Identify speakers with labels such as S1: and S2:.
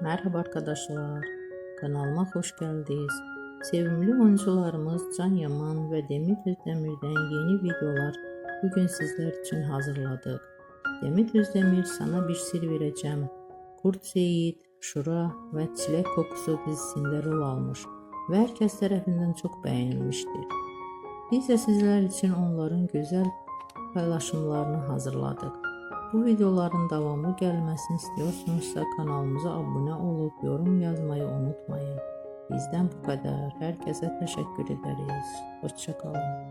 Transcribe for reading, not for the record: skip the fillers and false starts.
S1: Merhaba arkadaşlar, kanalıma hoş geldiniz. Sevimli oyuncularımız Can Yaman ve Demet Özdemir'den yeni videolar bugün sizler için hazırladık. Demet Özdemir sana bir sır vereceğim. Kurt Seyit, Şura ve Çilek Kokusu dizisinde rol almış ve herkes tarafından çok beğenilmiştir. Biz de sizler için onların güzel paylaşımlarını hazırladık. Bu videoların devamı gelmesini istiyorsanızsa kanalımıza abone olup yorum yazmayı unutmayın. Bizden bu kadar. Herkese teşekkür ederiz. Hoşça kalın.